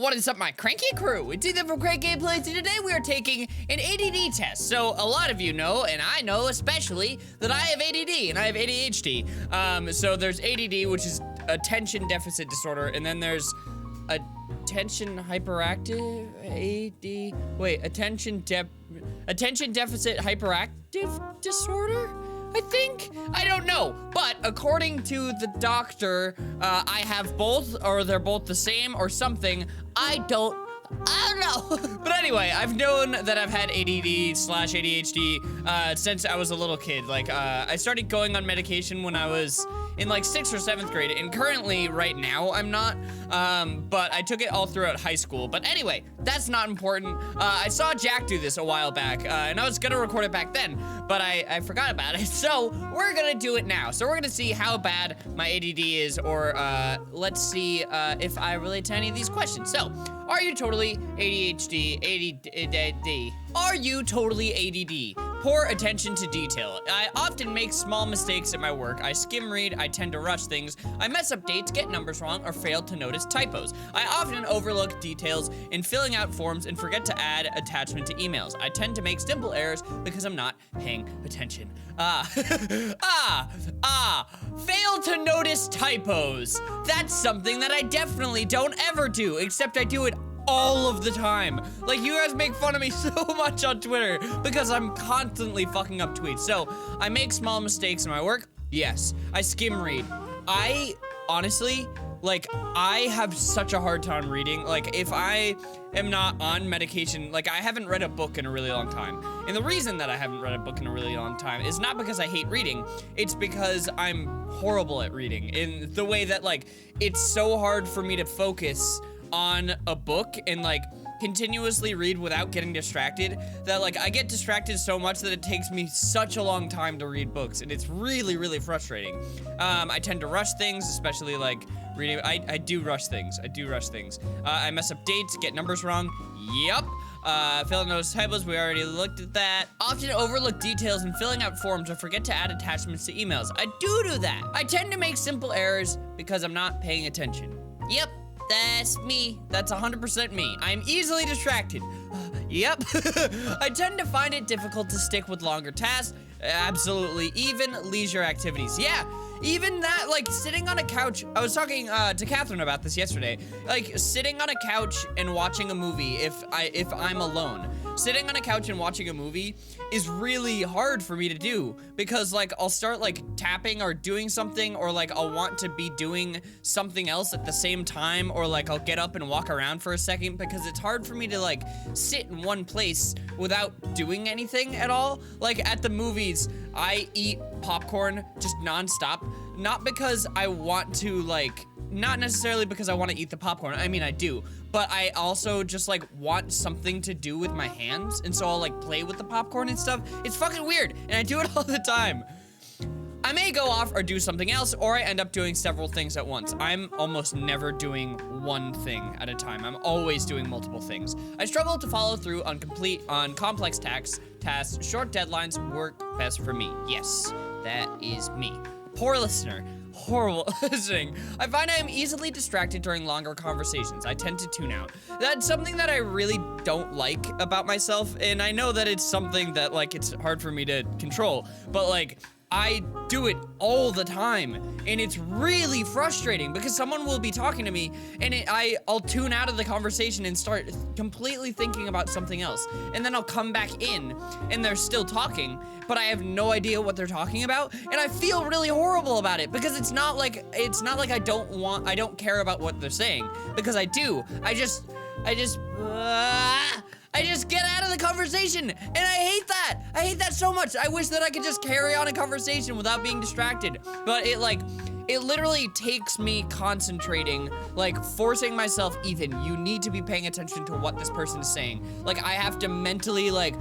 What is up, my cranky crew? It's Ethan from CrankGameplays, and today we are taking an ADD test. So a lot of you know, and I know especially, that I have ADD and I have ADHD. So there's ADD, which is attention deficit disorder, and then there's attention hyperactive attention deficit hyperactive disorder? I think? I don't know, but according to the doctor, I have both, or they're both the same, or something. I don't know. But anyway, I've known that I've had ADD/ADHD since I was a little kid. Like, I started going on medication when I was in like 6th or 7th grade, and currently, right now, I'm not, but I took it all throughout high school. But anyway, that's not important. I saw Jack do this a while back, and I was gonna record it back then, but I forgot about it, so we're gonna do it now. So we're gonna see how bad my ADD is, or let's see if I relate to any of these questions. So, are you totally ADHD? ADD? Are you totally ADD? Poor attention to detail. I often make small mistakes at my work. I skim read, I tend to rush things, I mess up dates, get numbers wrong, or fail to notice typos. I often overlook details in filling out forms and forget to add attachment to emails. I tend to make simple errors because I'm not paying attention. Fail to notice typos. That's something that I definitely don't ever do, except I do it all of the time. Like, you guys make fun of me so much on Twitter because I'm constantly fucking up tweets. So, I make small mistakes in my work. Yes. I skim read. I honestly, like, I have such a hard time reading. Like, if I am not on medication, like, I haven't read a book in a really long time. And the reason that I haven't read a book in a really long time is not because I hate reading, it's because I'm horrible at reading. In the way that, like, it's so hard for me to focus on a book and like continuously read without getting distracted, that like I get distracted so much that it takes me such a long time to read books, and it's really, really frustrating. I tend to rush things, especially like reading. I do rush things. I mess up dates, get numbers wrong. Yep. Fail to notice typos, we already looked at that. Often overlook details in filling out forms or forget to add attachments to emails. I do that. I tend to make simple errors because I'm not paying attention. Yep. That's me. That's 100% me. I'm easily distracted. Yep. I tend to find it difficult to stick with longer tasks. Absolutely. Even leisure activities. Yeah. Even that, like, sitting on a couch. I was talking to Catherine about this yesterday. Like, sitting on a couch and watching a movie if I'm alone. Sitting on a couch and watching a movie is really hard for me to do because, like, I'll start, like, tapping or doing something, or, like, I'll want to be doing something else at the same time, or, like, I'll get up and walk around for a second because it's hard for me to, like, sit in one place without doing anything at all. Like, at the movies, I eat popcorn just nonstop, not because I want to, like, not necessarily because I want to eat the popcorn. I mean, I do, but I also just like want something to do with my hands, and so I'll like play with the popcorn and stuff. It's fucking weird, and I do it all the time. I may go off or do something else, or I end up doing several things at once. I'm almost never doing one thing at a time. I'm always doing multiple things. I struggle to follow through on complex tasks. Short deadlines work best for me. Yes, that is me. Poor listener. Horrible listening. I find I am easily distracted during longer conversations. I tend to tune out. That's something that I really don't like about myself, and I know that it's something that, like, it's hard for me to control, but, like, I do it all the time, and it's really frustrating because someone will be talking to me, and I'll tune out of the conversation and start completely thinking about something else, and then I'll come back in, and they're still talking, but I have no idea what they're talking about, and I feel really horrible about it because it's not like I don't care about what they're saying, because I do. I just get out of the conversation, and I hate that. I hate that so much. I wish that I could just carry on a conversation without being distracted, but it literally takes me concentrating, like forcing myself, Ethan, you need to be paying attention to what this person is saying. Like, I have to mentally, like,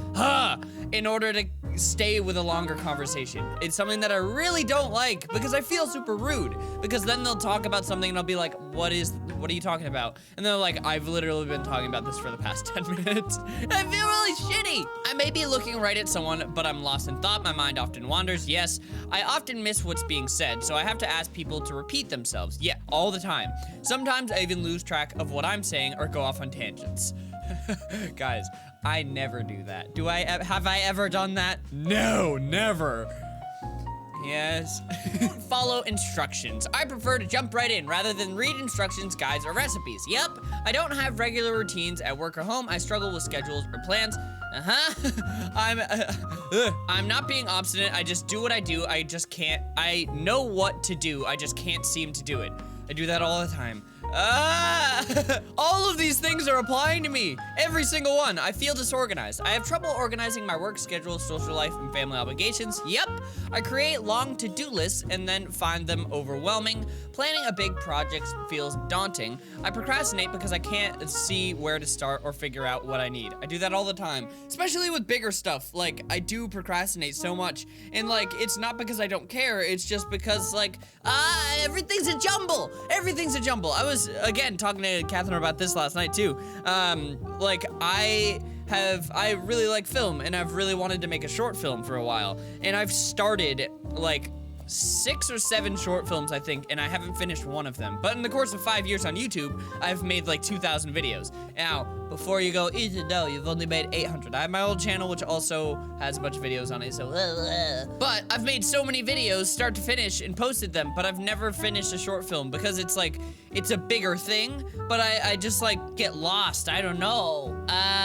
in order to stay with a longer conversation. It's something that I really don't like because I feel super rude, because then they'll talk about something and I'll be like, what are you talking about? And they're like, I've literally been talking about this for the past 10 minutes. And I feel really shitty. I may be looking right at someone, but I'm lost in thought. My mind often wanders. Yes, I often miss what's being said, so I have to ask people to repeat themselves. Yeah, all the time. Sometimes I even lose track of what I'm saying or go off on tangents. Guys, I never do that. Have I ever done that? No, never. Yes. Follow instructions. I prefer to jump right in rather than read instructions, guides, or recipes. Yep. I don't have regular routines at work or home. I struggle with schedules or plans. I'm not being obstinate. I just do what I do. I just can't. I know what to do. I just can't seem to do it. I do that all the time. All of these things are applying to me. Every single one. I feel disorganized. I have trouble organizing my work schedule, social life, and family obligations. Yep. I create long to-do lists and then find them overwhelming. Planning a big project feels daunting. I procrastinate because I can't see where to start or figure out what I need. I do that all the time, especially with bigger stuff. Like, I do procrastinate so much. And like, it's not because I don't care. It's just because like, everything's a jumble. Everything's a jumble. I was, again, talking to Catherine about this last night too. Like, I really like film, and I've really wanted to make a short film for a while. And I've started like 6 or 7 short films, I think, and I haven't finished one of them. But in the course of 5 years on YouTube, I've made like 2,000 videos. Now, before you go, Ethan, no, you've only made 800. I have my old channel, which also has a bunch of videos on it, so but I've made so many videos, start to finish, and posted them, but I've never finished a short film because it's like, it's a bigger thing, but I just like get lost. I don't know.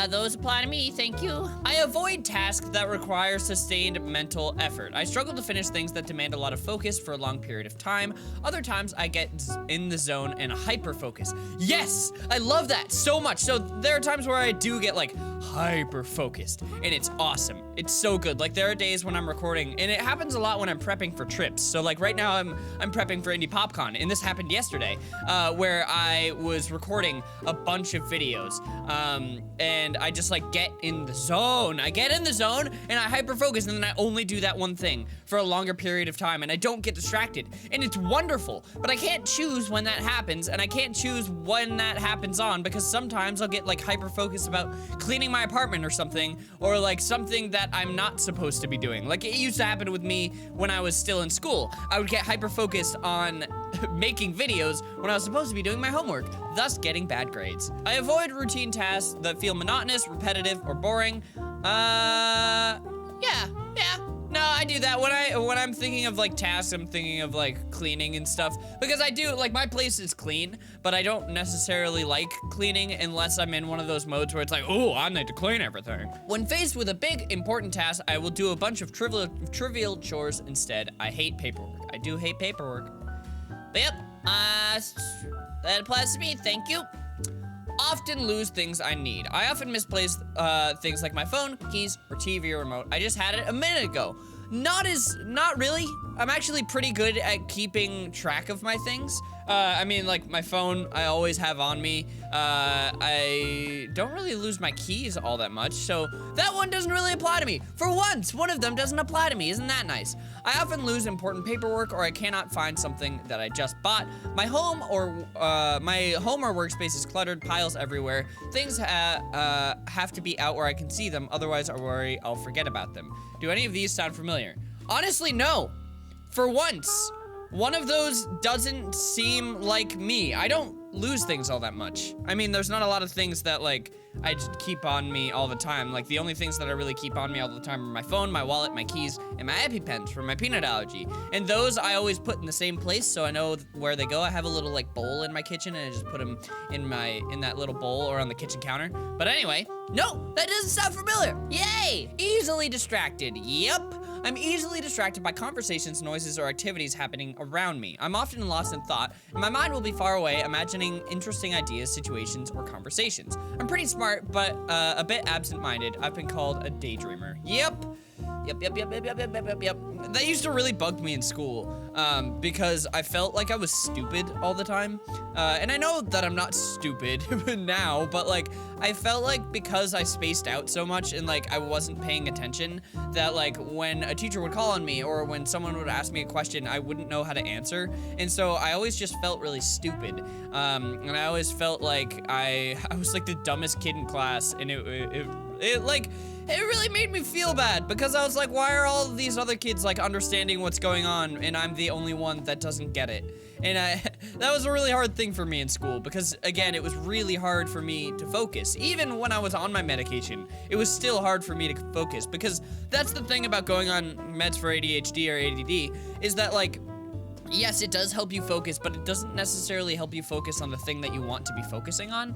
Those apply to me, thank you. I avoid tasks that require sustained mental effort. I struggle to finish things that demand a lot of focus for a long period of time. Other times I get in the zone and hyper focus. Yes, I love that so much. So there are times where I do get like hyper focused, and it's awesome. It's so good. Like, there are days when I'm recording, and it happens a lot when I'm prepping for trips. So like right now I'm prepping for Indie PopCon, and this happened yesterday, where I was recording a bunch of videos, and I just like get in the zone. I get in the zone and I hyper focus, and then I only do that one thing for a longer period of time, and I don't get distracted, and it's wonderful. But I can't choose when that happens, and I can't choose when that happens on, because sometimes I'll get like hyper focused about cleaning my apartment or something, or like something that I'm not supposed to be doing. Like, it used to happen with me when I was still in school. I would get hyper focused on making videos when I was supposed to be doing my homework, thus getting bad grades. I avoid routine tasks that feel monotonous, repetitive, or boring. Yeah. No, I do that when I'm thinking of like tasks. I'm thinking of like cleaning and stuff, because I do like, my place is clean, but I don't necessarily like cleaning unless I'm in one of those modes where it's like, oh, I need to clean everything. When faced with a big important task, I will do a bunch of trivial chores instead. I hate paperwork. I do hate paperwork. But yep, that applies to me. Thank you. Often lose things I need. I often misplace things like my phone, keys, or TV remote. I just had it a minute ago. Not really. I'm actually pretty good at keeping track of my things. I mean, like, my phone, I always have on me. I don't really lose my keys all that much, so that one doesn't really apply to me. For once, one of them doesn't apply to me. Isn't that nice? I often lose important paperwork, or I cannot find something that I just bought. My home or workspace is cluttered, piles everywhere. Things have to be out where I can see them, otherwise I worry I'll forget about them. Do any of these sound familiar? Honestly, no. For once, one of those doesn't seem like me. I don't lose things all that much. I mean, there's not a lot of things that like I just keep on me all the time. Like, the only things that I really keep on me all the time are my phone, my wallet, my keys, and my EpiPens for my peanut allergy. And those I always put in the same place, so I know where they go. I have a little like bowl in my kitchen, and I just put them in that little bowl or on the kitchen counter. But anyway, no, that doesn't sound familiar. Yay! Easily distracted. Yep. I'm easily distracted by conversations, noises, or activities happening around me. I'm often lost in thought, and my mind will be far away, imagining interesting ideas, situations, or conversations. I'm pretty smart, but a bit absent-minded. I've been called a daydreamer. Yep. Yep. That used to really bug me in school because I felt like I was stupid all the time. And I know that I'm not stupid now, but like I felt like because I spaced out so much and like I wasn't paying attention that like when a teacher would call on me or when someone would ask me a question, I wouldn't know how to answer. And so I always just felt really stupid. And I always felt like I was like the dumbest kid in class, and it really made me feel bad because I was like, why are all of these other kids like understanding what's going on and I'm the only one that doesn't get it? And that was a really hard thing for me in school because again, it was really hard for me to focus. Even when I was on my medication, it was still hard for me to focus because that's the thing about going on meds for ADHD or ADD is that like, yes, it does help you focus, but it doesn't necessarily help you focus on the thing that you want to be focusing on.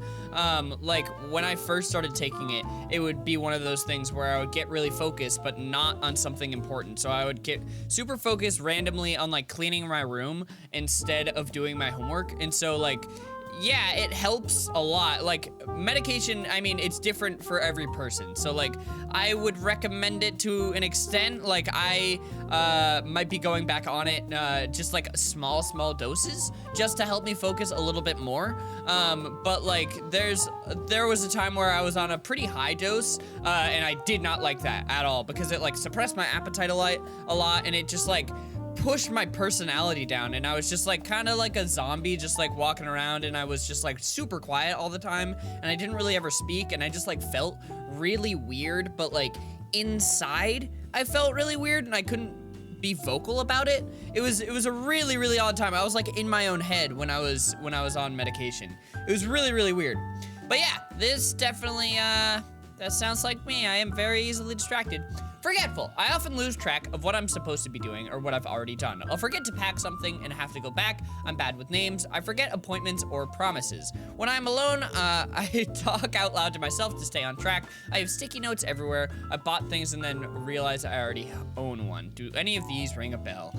Like when I first started taking it, it would be one of those things where I would get really focused, but not on something important. So I would get super focused randomly on like cleaning my room instead of doing my homework. And so like, yeah, it helps a lot. Like medication, I mean, it's different for every person. So like, I would recommend it to an extent. Like I might be going back on it just like small doses just to help me focus a little bit more. But like there was a time where I was on a pretty high dose and I did not like that at all because it like suppressed my appetite a lot and it just like pushed my personality down, and I was just like kind of like a zombie just like walking around, and I was just like super quiet all the time, and I didn't really ever speak, and I just like felt really weird, but like inside I felt really weird and I couldn't be vocal about it. It was a really odd time. I was like in my own head when I was on medication. It was really weird. But yeah, this definitely that sounds like me. I am very easily distracted. Forgetful. I often lose track of what I'm supposed to be doing or what I've already done. I'll forget to pack something and have to go back. I'm bad with names. I forget appointments or promises. When I'm alone, I talk out loud to myself to stay on track. I have sticky notes everywhere. I bought things and then realized I already own one. Do any of these ring a bell?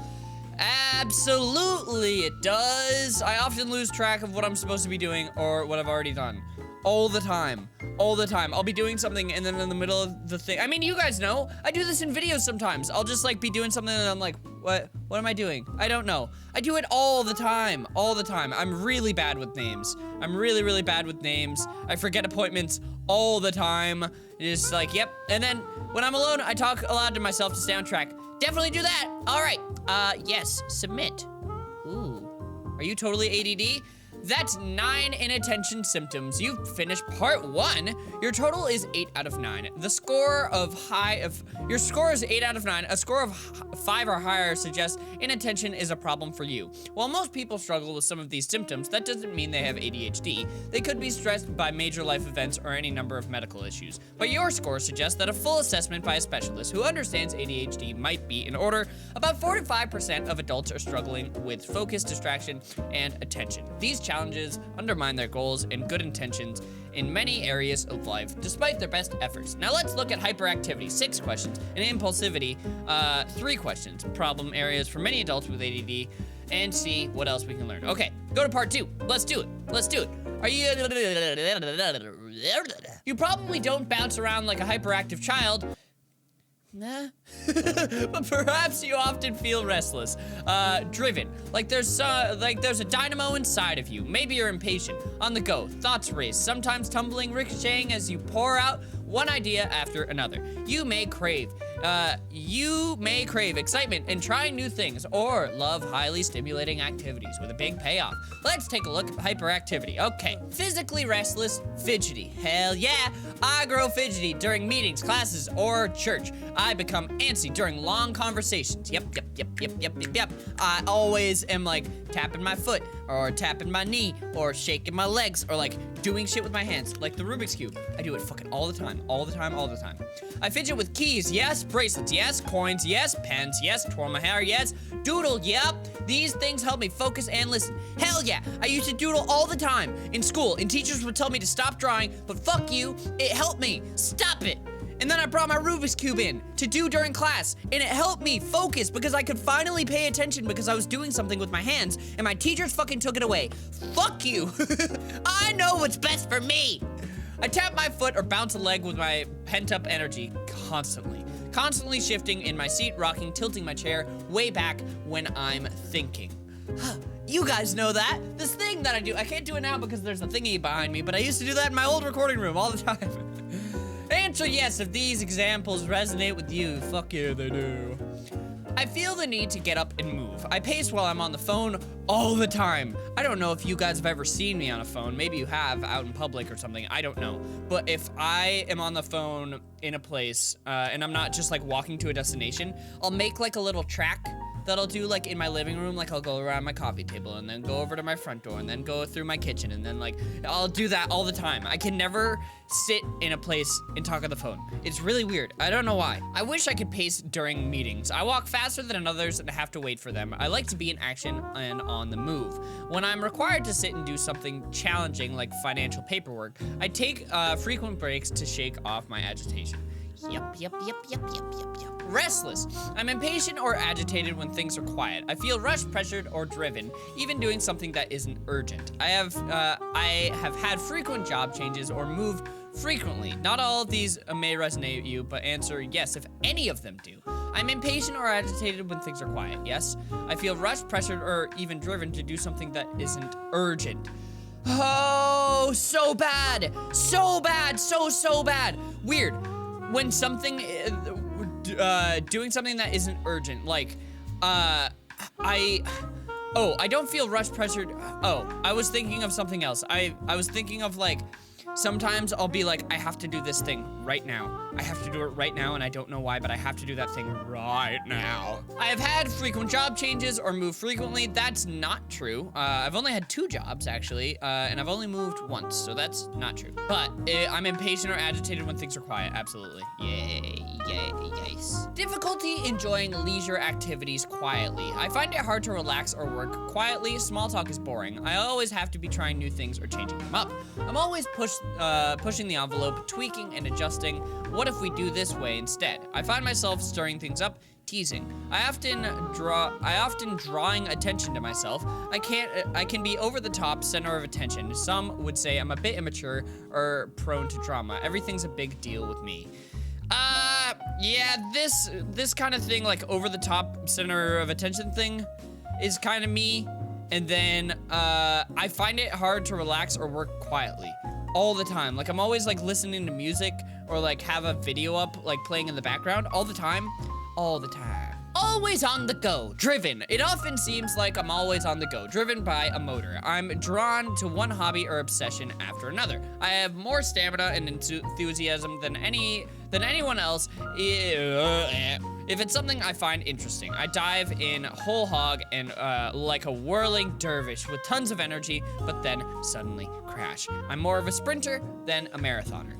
Absolutely it does. I often lose track of what I'm supposed to be doing or what I've already done. All the time. I'll be doing something and then in the middle of the thing, I mean, you guys know, I do this in videos sometimes. I'll just like be doing something and I'm like, what am I doing? I don't know. I do it all the time. I'm really bad with names. I'm really bad with names. I forget appointments all the time. Just like, yep. And then when I'm alone, I talk aloud to myself to stay on track. Definitely do that. All right. Yes, submit. Ooh, are you totally ADD? That's 9 inattention symptoms. You've finished part 1. Your total is 8 out of 9. Your score is 8 out of 9. A score of 5 or higher suggests inattention is a problem for you. While most people struggle with some of these symptoms, that doesn't mean they have ADHD. They could be stressed by major life events or any number of medical issues. But your score suggests that a full assessment by a specialist who understands ADHD might be in order. About 4 to 5% of adults are struggling with focus, distraction, and attention. These challenges undermine their goals and good intentions in many areas of life, despite their best efforts. Now let's look at hyperactivity, 6 questions, and impulsivity, 3 questions, problem areas for many adults with ADD, and see what else we can learn. Okay, go to part 2. Let's do it. Are you... You probably don't bounce around like a hyperactive child. Nah. But perhaps you often feel restless, driven, like there's a dynamo inside of you. Maybe you're impatient, on the go, thoughts race, sometimes tumbling, ricocheting as you pour out one idea after another. You may crave excitement in trying new things or love highly stimulating activities with a big payoff. Let's take a look at hyperactivity. Okay, physically restless, fidgety. Hell yeah, I grow fidgety during meetings, classes, or church. I become antsy during long conversations. Yep. I always am like tapping my foot or tapping my knee or shaking my legs or like doing shit with my hands, like the Rubik's Cube. I do it fucking all the time. I fidget with keys, yes. Bracelets, yes. Coins, yes. Pens, yes. Twirl my hair, yes. Doodle, yep. These things help me focus and listen. Hell yeah, I used to doodle all the time in school, and teachers would tell me to stop drawing, but fuck you, it helped me. Stop it. And then I brought my Rubik's Cube in to do during class, and it helped me focus because I could finally pay attention because I was doing something with my hands, and my teachers fucking took it away. Fuck you. I know what's best for me. I tap my foot or bounce a leg with my pent-up energy constantly. constantly shifting in my seat, rocking, tilting my chair way back when I'm thinking. You guys know that. This thing that I do, I can't do it now because there's a thingy behind me, but I used to do that in my old recording room all the time. Answer yes if these examples resonate with you. Fuck yeah, they do. I feel the need to get up and move. I pace while I'm on the phone all the time. I don't know if you guys have ever seen me on a phone. Maybe you have out in public or something. I don't know. But if I am on the phone in a place and I'm not just like walking to a destination, I'll make like a little track that I'll do like in my living room. Like I'll go around my coffee table and then go over to my front door and then go through my kitchen and then like I'll do that all the time. I can never sit in a place and talk on the phone. It's really weird. I don't know why. I wish I could pace during meetings. I walk faster than others and have to wait for them. I like to be in action and on the move. When I'm required to sit and do something challenging like financial paperwork, I take frequent breaks to shake off my agitation. Yep. Restless. I'm impatient or agitated when things are quiet. I feel rushed, pressured, or driven, even doing something that isn't urgent. I have had frequent job changes or moved frequently. Not all of these may resonate with you, but answer yes if any of them do. I'm impatient or agitated when things are quiet. Yes. I feel rushed, pressured, or even driven to do something that isn't urgent. Oh, so bad. So bad. So bad. Weird. When something, doing something that isn't urgent, like, I don't feel rushed, pressured. Oh, I was thinking of something else. I was thinking of like, sometimes I'll be like, I have to do this thing right now. I have to do it right now, and I don't know why, but I have to do that thing right now. I have had frequent job changes or moved frequently. That's not true. I've only had 2 jobs, actually, and I've only moved once, so that's not true. But I'm impatient or agitated when things are quiet. Absolutely. Yes. Difficulty enjoying leisure activities quietly. I find it hard to relax or work quietly. Small talk is boring. I always have to be trying new things or changing them up. I'm always pushing the envelope, tweaking and adjusting. What if we do this way instead? I find myself stirring things up, teasing. I often drawing attention to myself. I can be over the top, center of attention. Some would say I'm a bit immature or prone to drama. Everything's a big deal with me. Yeah, this kind of thing, like over the top, center of attention thing, is kind of me. And then, I find it hard to relax or work quietly all the time. Like, I'm always, like, listening to music or, like, have a video up, like, playing in the background all the time. Always on the go, driven. It often seems like I'm always on the go, driven by a motor. I'm drawn to one hobby or obsession after another. I have more stamina and enthusiasm than anyone else. If it's something I find interesting, I dive in whole hog and like a whirling dervish with tons of energy, but then suddenly crash. I'm more of a sprinter than a marathoner.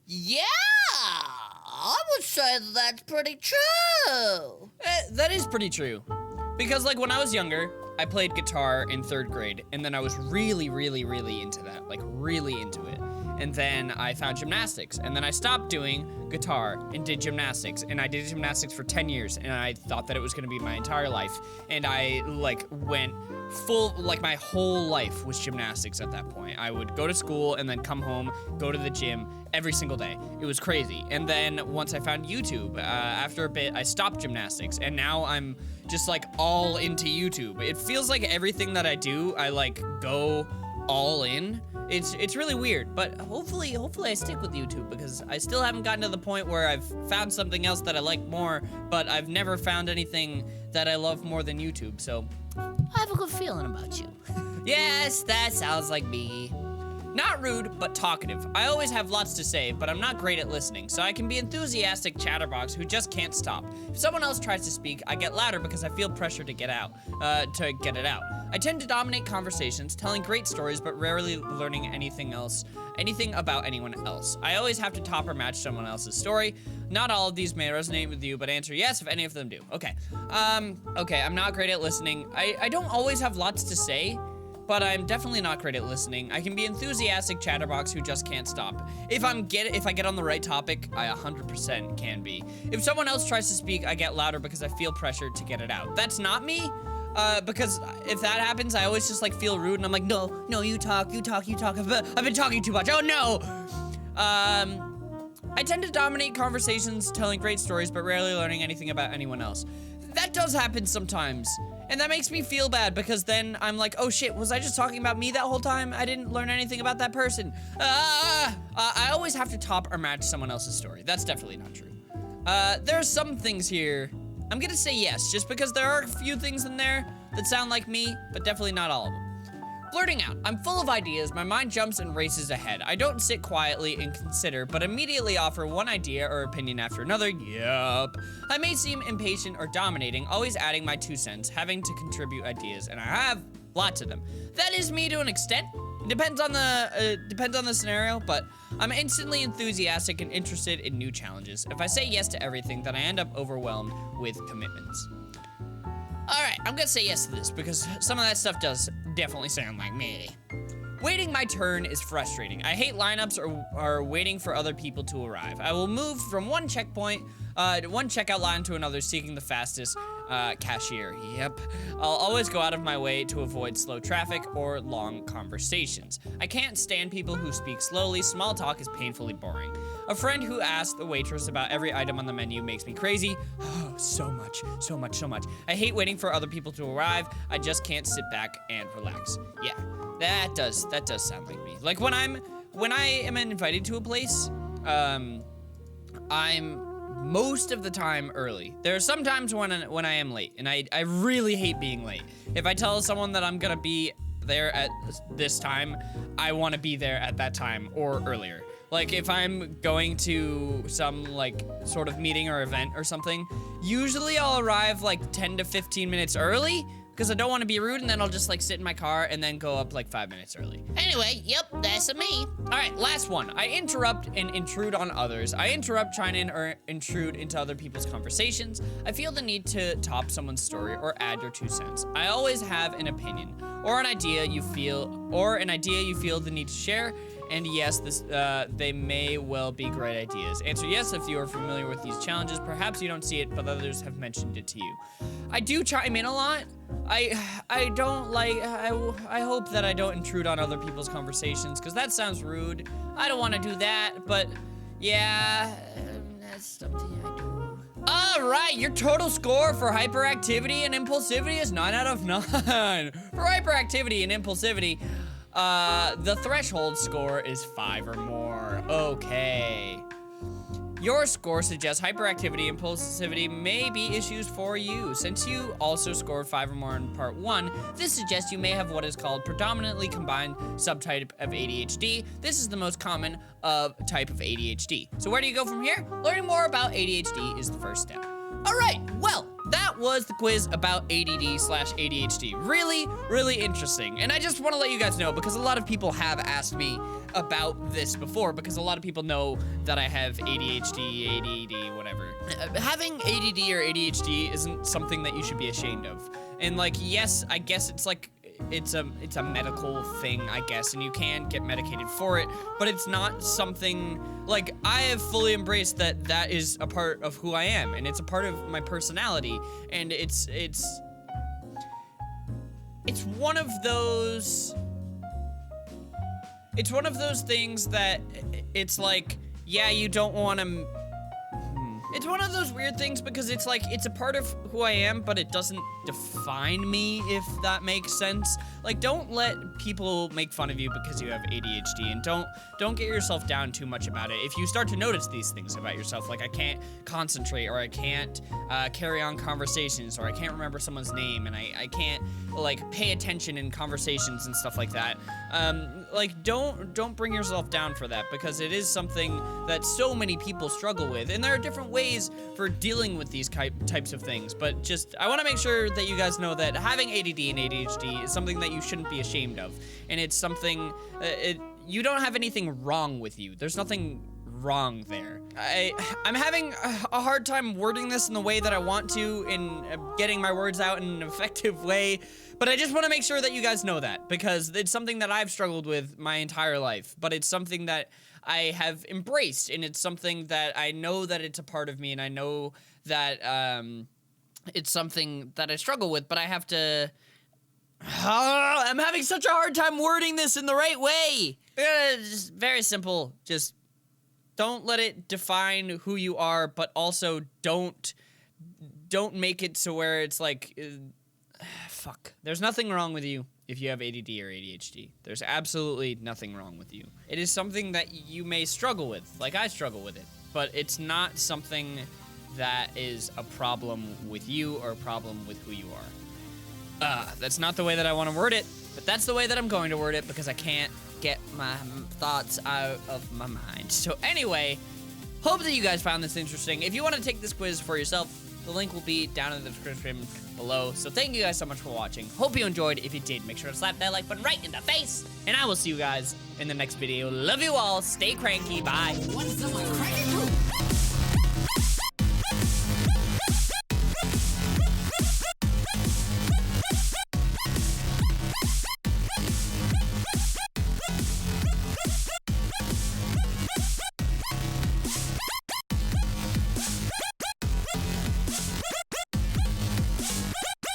Yeah! I would say that's pretty true. That is pretty true. Because, like, when I was younger, I played guitar in 3rd grade, and then I was really into that, like, really into it. And then I found gymnastics, and then I stopped doing guitar and did gymnastics, and I did gymnastics for 10 years, and I thought that it was gonna be my entire life, and I, like, went full, like, my whole life was gymnastics at that point. I would go to school and then come home, go to the gym every single day. It was crazy. And then once I found YouTube, after a bit, I stopped gymnastics, and now I'm just, like, all into YouTube. It feels like everything that I do, I, like, go all in. It's really weird, but hopefully I stick with YouTube, because I still haven't gotten to the point where I've found something else that I like more, but I've never found anything that I love more than YouTube, so I have a good feeling about you. Yes, that sounds like me. Not rude, but talkative. I always have lots to say, but I'm not great at listening, so I can be enthusiastic chatterbox who just can't stop. If someone else tries to speak, I get louder because I feel pressure to get it out. I tend to dominate conversations, telling great stories, but rarely learning anything about anyone else. I always have to top or match someone else's story. Not all of these may resonate with you, but answer yes if any of them do. Okay, I'm not great at listening. I don't always have lots to say, but I'm definitely not great at listening. I can be enthusiastic chatterbox who just can't stop. If I get on the right topic, I 100% can be. If someone else tries to speak, I get louder because I feel pressured to get it out. That's not me, because if that happens, I always just, like, feel rude, and I'm like, no, you talk. I've been talking too much. Oh, no! I tend to dominate conversations, telling great stories, but rarely learning anything about anyone else. That does happen sometimes. And that makes me feel bad because then I'm like, oh shit, was I just talking about me that whole time? I didn't learn anything about that person. I always have to top or match someone else's story. That's definitely not true. There are some things here. I'm gonna say yes, just because there are a few things in there that sound like me, but definitely not all of them. Blurting out. I'm full of ideas, my mind jumps and races ahead. I don't sit quietly and consider, but immediately offer one idea or opinion after another. Yup. I may seem impatient or dominating, always adding my 2 cents, having to contribute ideas, and I have lots of them. That is me to an extent. It depends on the scenario, but I'm instantly enthusiastic and interested in new challenges. If I say yes to everything, then I end up overwhelmed with commitments. All right, I'm gonna say yes to this because some of that stuff does definitely sound like me. Waiting my turn is frustrating. I hate lineups or waiting for other people to arrive. I will move from one checkout line to another, seeking the fastest cashier. Yep. I'll always go out of my way to avoid slow traffic or long conversations. I can't stand people who speak slowly. Small talk is painfully boring. A friend who asked the waitress about every item on the menu makes me crazy. Oh, so much. I hate waiting for other people to arrive. I just can't sit back and relax. Yeah, that does sound like me. Like when I am invited to a place, I'm most of the time early. There are some times when I am late, and I really hate being late. If I tell someone that I'm gonna be there at this time, I want to be there at that time or earlier. Like if I'm going to some like sort of meeting or event or something, usually I'll arrive like 10 to 15 minutes early because I don't want to be rude, and then I'll just like sit in my car and then go up like 5 minutes early. Anyway, yep, that's me. All right, last one. I interrupt and intrude on others. I interrupt, trying to intrude into other people's conversations. I feel the need to top someone's story or add your 2 cents. I always have an opinion or an idea you feel the need to share. And yes, they may well be great ideas. Answer yes if you are familiar with these challenges. Perhaps you don't see it, but others have mentioned it to you. I do chime in a lot. I don't like, I hope that I don't intrude on other people's conversations, because that sounds rude. I don't want to do that, but yeah, that's something I do. All right, your total score for hyperactivity and impulsivity is 9 out of 9. For hyperactivity and impulsivity, the threshold score is 5 or more. Okay. Your score suggests hyperactivity and impulsivity may be issues for you. Since you also scored 5 or more in part 1, this suggests you may have what is called predominantly combined subtype of ADHD. This is the most common type of ADHD. So where do you go from here? Learning more about ADHD is the first step. All right, well, that was the quiz about ADD/ADHD. Really, really interesting. And I just want to let you guys know, because a lot of people have asked me about this before, because a lot of people know that I have ADHD, ADD, whatever. Having ADD or ADHD isn't something that you should be ashamed of. And like, yes, I guess it's like, it's a medical thing, I guess, and you can get medicated for it, but it's not something, like, I have fully embraced that is a part of who I am, and it's a part of my personality, and it's one of those things that it's like, yeah, you don't want to. It's one of those weird things, because it's like, it's a part of who I am, but it doesn't define me, if that makes sense. Like, don't let people make fun of you because you have ADHD, and don't get yourself down too much about it. If you start to notice these things about yourself, like I can't concentrate, or I can't carry on conversations, or I can't remember someone's name, and I can't like pay attention in conversations and stuff like that, like don't bring yourself down for that, because it is something that so many people struggle with, and there are different ways for dealing with these types of things. But just, I want to make sure that you guys know that having ADD and ADHD is something that you shouldn't be ashamed of, and it's something you don't have anything wrong with you. There's nothing wrong there. I'm having a hard time wording this in the way that I want to, in getting my words out in an effective way, but I just want to make sure that you guys know that, because it's something that I've struggled with my entire life, but it's something that I have embraced, and it's something that I know that it's a part of me, and I know that it's something that I struggle with, but I have to. I'm having such a hard time wording this in the right way. Just very simple. Just don't let it define who you are, but also don't make it to where it's like, fuck. There's nothing wrong with you if you have ADD or ADHD. There's absolutely nothing wrong with you. It is something that you may struggle with, like I struggle with it, but it's not something that is a problem with you or a problem with who you are. That's not the way that I want to word it, but that's the way that I'm going to word it because I can't get my thoughts out of my mind. So anyway, hope that you guys found this interesting. If you want to take this quiz for yourself, the link will be down in the description below. So thank you guys so much for watching. Hope you enjoyed. If you did, make sure to slap that like button right in the face. And I will see you guys in the next video. Love you all. Stay cranky. Bye.